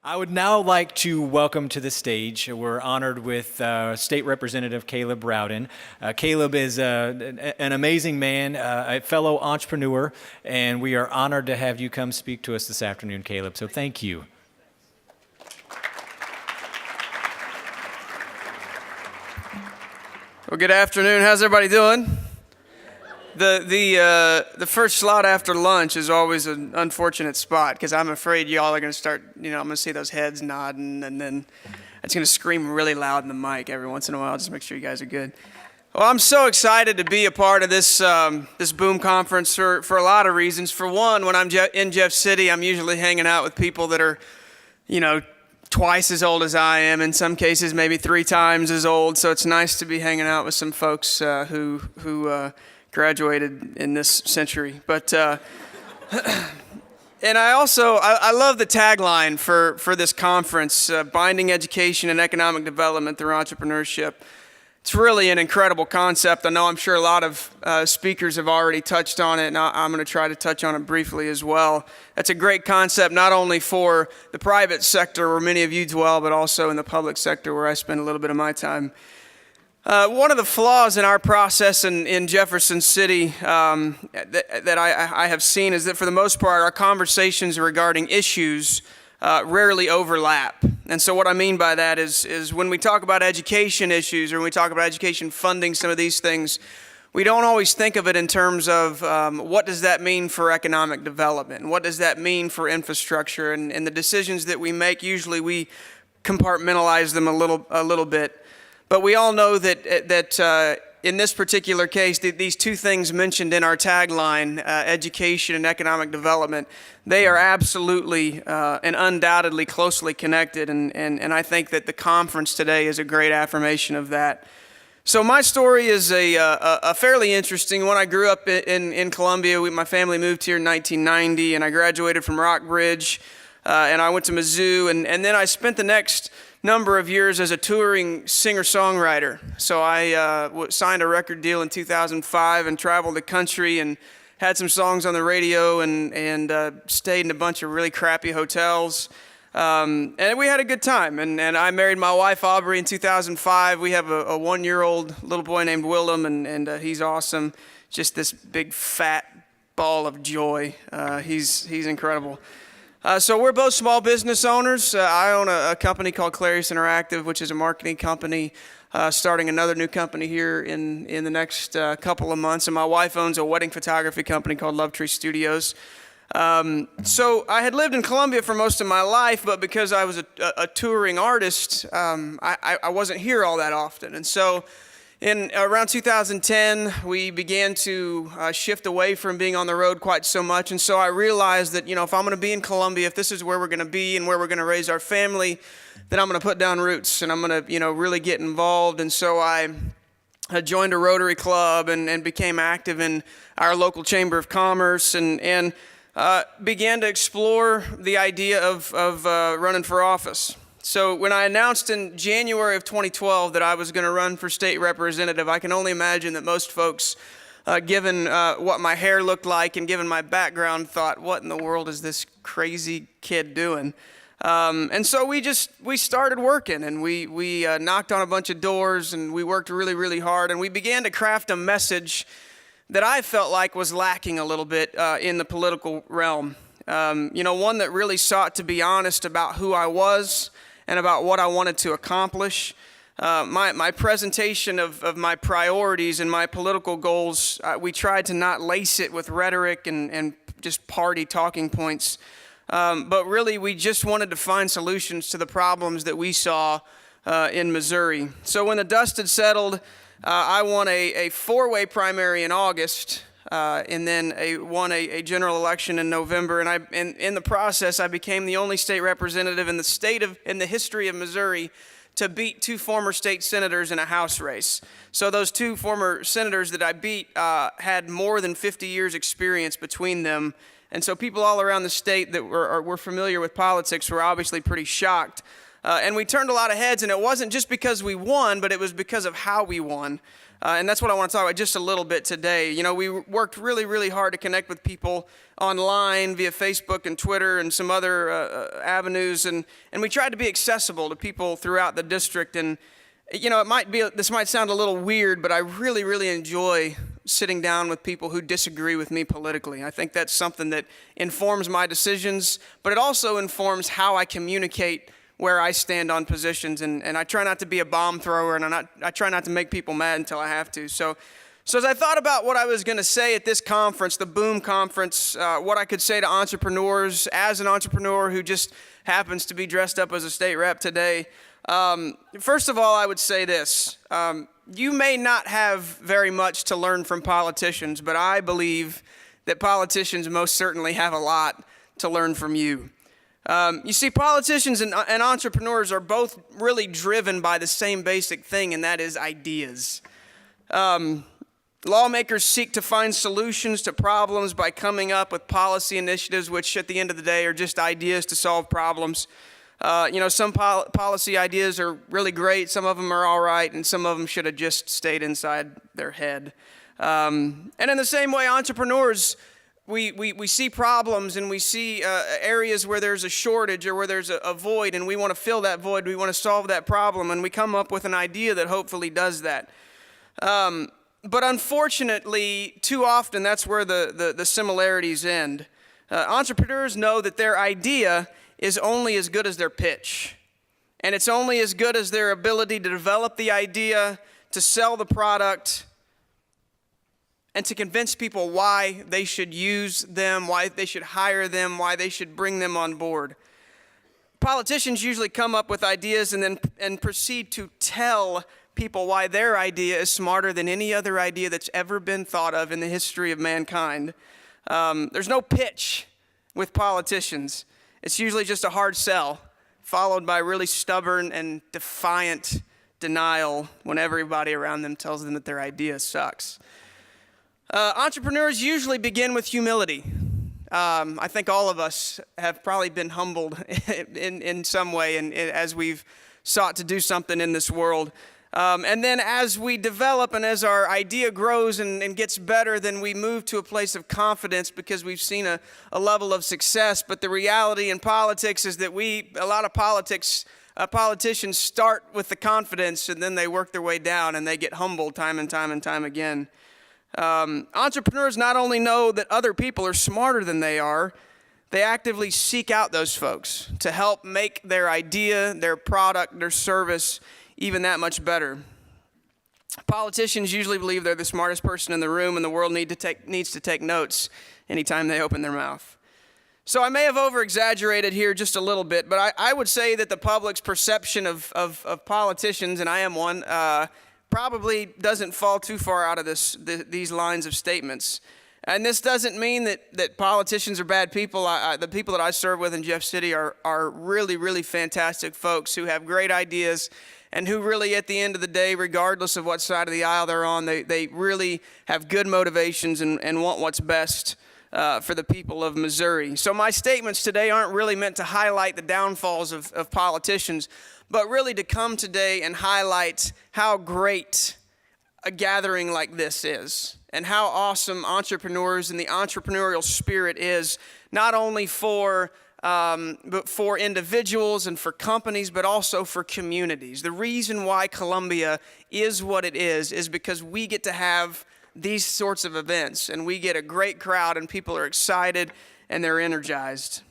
I would now like to welcome to the stage, we're honored with State Representative Caleb Rowden. Caleb is an amazing man, a fellow entrepreneur, and we are honored to have you come speak to us this afternoon, Caleb, so thank you. Well, good afternoon. How's everybody doing? The first slot after lunch is always an unfortunate spot because I'm afraid y'all are going to start, I'm going to see those heads nodding, and then it's going to scream really loud in the mic every once in a while just to make sure you guys are good. Well, I'm so excited to be a part of this Boone conference for a lot of reasons. For one, when I'm in Jeff City, I'm usually hanging out with people that are, twice as old as I am, in some cases maybe 3 times as old. So it's nice to be hanging out with some folks who graduated in this century. But and I love the tagline for this conference, binding education and economic development through entrepreneurship. It's really an incredible concept. I'm sure a lot of speakers have already touched on it, and I'm going to try to touch on it briefly as well. That's a great concept, not only for the private sector where many of you dwell, but also in the public sector where I spend a little bit of my time. One of the flaws in our process in Jefferson City that I have seen is that for the most part, our conversations regarding issues rarely overlap. And so what I mean by that is when we talk about education issues or when we talk about education funding, some of these things, we don't always think of it in terms of what does that mean for economic development? What does that mean for infrastructure? And the decisions that we make, usually we compartmentalize them a little bit. But we all know that in this particular case, these two things mentioned in our tagline, education and economic development, they are absolutely and undoubtedly closely connected. And I think that the conference today is a great affirmation of that. So my story is a fairly interesting one. I grew up in Columbia. My family moved here in 1990, and I graduated from Rockbridge, and I went to Mizzou, and then I spent the next number of years as a touring singer-songwriter. So I signed a record deal in 2005 and traveled the country and had some songs on the radio and stayed in a bunch of really crappy hotels. And we had a good time. And I married my wife, Aubrey, in 2005. We have a 1-year-old little boy named Willem, and he's awesome. Just this big, fat ball of joy. He's incredible. So we're both small business owners. I own a company called Clarius, which is a marketing company, starting another new company here in the next couple of months. And my wife owns a wedding photography company called Love Tree Studios. So I had lived in Columbia for most of my life, but because I was a touring artist, I wasn't here all that often. And so in around 2010, we began to shift away from being on the road quite so much. And so I realized that, if I'm going to be in Columbia, if this is where we're going to be and where we're going to raise our family, then I'm going to put down roots and I'm going to, really get involved. And so I joined a Rotary Club and became active in our local Chamber of Commerce and began to explore the idea of running for office. So when I announced in January of 2012 that I was going to run for state representative, I can only imagine that most folks, given what my hair looked like and given my background, thought, what in the world is this crazy kid doing? And so we started working, and we knocked on a bunch of doors, and we worked really, really hard, and we began to craft a message that I felt like was lacking a little bit in the political realm. One that really sought to be honest about who I was and about what I wanted to accomplish. My presentation of my priorities and my political goals, we tried to not lace it with rhetoric and just party talking points. But really, we just wanted to find solutions to the problems that we saw in Missouri. So when the dust had settled, I won a 4-way primary in August, and then won a general election in November. And in the process, I became the only state representative in the history of Missouri to beat 2 former state senators in a House race. So those 2 former senators that I beat had more than 50 years experience between them. And so people all around the state that were familiar with politics were obviously pretty shocked And we turned a lot of heads, and it wasn't just because we won, but it was because of how we won. And that's what I want to talk about just a little bit today. You know, we worked really, really hard to connect with people online via Facebook and Twitter and some other avenues, and we tried to be accessible to people throughout the district. And you know, this might sound a little weird, but I really, really enjoy sitting down with people who disagree with me politically. I think that's something that informs my decisions, but it also informs how I communicate where I stand on positions. And I try not to be a bomb thrower, and I try not to make people mad until I have to. So as I thought about what I was going to say at this conference, the Boone conference, what I could say to entrepreneurs as an entrepreneur who just happens to be dressed up as a state rep today. First of all, I would say this. You may not have very much to learn from politicians, but I believe that politicians most certainly have a lot to learn from you. You see, politicians and entrepreneurs are both really driven by the same basic thing, and that is ideas. Lawmakers seek to find solutions to problems by coming up with policy initiatives, which at the end of the day are just ideas to solve problems. You know, some policy ideas are really great, some of them are all right, and some of them should have just stayed inside their head. And in the same way, entrepreneurs, we see problems and we see areas where there's a shortage or where there's a void, and we want to fill that void, we want to solve that problem, and we come up with an idea that hopefully does that. But unfortunately, too often that's where the similarities end. Entrepreneurs know that their idea is only as good as their pitch. And it's only as good as their ability to develop the idea, to sell the product, and to convince people why they should use them, why they should hire them, why they should bring them on board. Politicians usually come up with ideas and proceed to tell people why their idea is smarter than any other idea that's ever been thought of in the history of mankind. There's no pitch with politicians. It's usually just a hard sell, followed by really stubborn and defiant denial when everybody around them tells them that their idea sucks. Entrepreneurs usually begin with humility. I think all of us have probably been humbled in some way as we've sought to do something in this world. And then as we develop and as our idea grows and gets better, then we move to a place of confidence because we've seen a level of success. But the reality in politics is that a lot of politicians start with the confidence and then they work their way down and they get humbled time and time and time again. Entrepreneurs not only know that other people are smarter than they are, they actively seek out those folks to help make their idea, their product, their service even that much better. Politicians usually believe they're the smartest person in the room, and the world needs to take notes anytime they open their mouth. So I may have over-exaggerated here just a little bit, but I would say that the public's perception of politicians, and I am one, probably doesn't fall too far out of these lines of statements. And this doesn't mean that politicians are bad people. The people that I serve with in Jeff City are really, really fantastic folks who have great ideas and who really, at the end of the day, regardless of what side of the aisle they're on, they really have good motivations and want what's best for the people of Missouri. So my statements today aren't really meant to highlight the downfalls of politicians, but really to come today and highlight how great a gathering like this is and how awesome entrepreneurs and the entrepreneurial spirit is, not only for individuals and for companies, but also for communities. The reason why Columbia is what it is because we get to have these sorts of events, and we get a great crowd, and people are excited, and they're energized.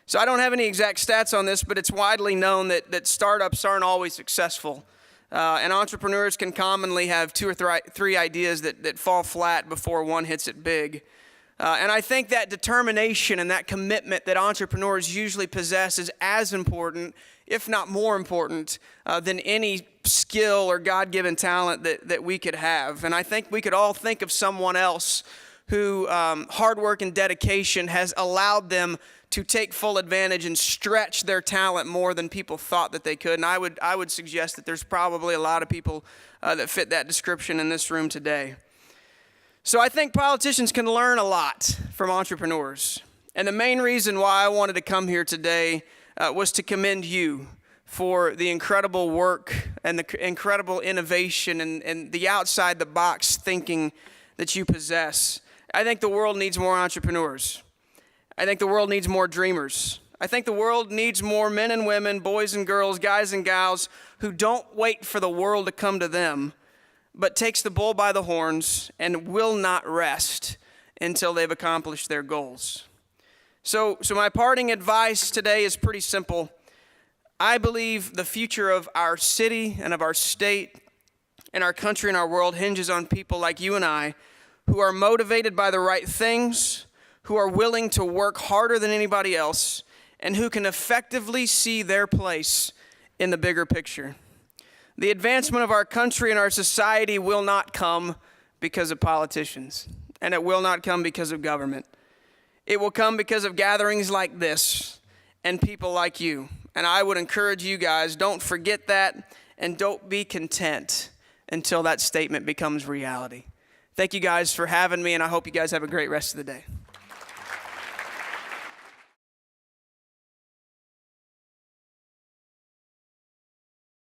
So I don't have any exact stats on this, but it's widely known that startups aren't always successful. And entrepreneurs can commonly have 2 or 3 ideas that fall flat before one hits it big. And I think that determination and that commitment that entrepreneurs usually possess is as important, if not more important, than any skill or God-given talent that we could have. And I think we could all think of someone else who hard work and dedication has allowed them to take full advantage and stretch their talent more than people thought that they could. And I would suggest that there's probably a lot of people that fit that description in this room today. So I think politicians can learn a lot from entrepreneurs. And the main reason why I wanted to come here today was to commend you for the incredible work and the incredible innovation and the outside-the-box thinking that you possess. I think the world needs more entrepreneurs. I think the world needs more dreamers. I think the world needs more men and women, boys and girls, guys and gals who don't wait for the world to come to them, but takes the bull by the horns and will not rest until they've accomplished their goals. So my parting advice today is pretty simple. I believe the future of our city and of our state and our country and our world hinges on people like you and I who are motivated by the right things, who are willing to work harder than anybody else, and who can effectively see their place in the bigger picture. The advancement of our country and our society will not come because of politicians, and it will not come because of government. It will come because of gatherings like this and people like you. And I would encourage you guys, don't forget that, and don't be content until that statement becomes reality. Thank you guys for having me, and I hope you guys have a great rest of the day.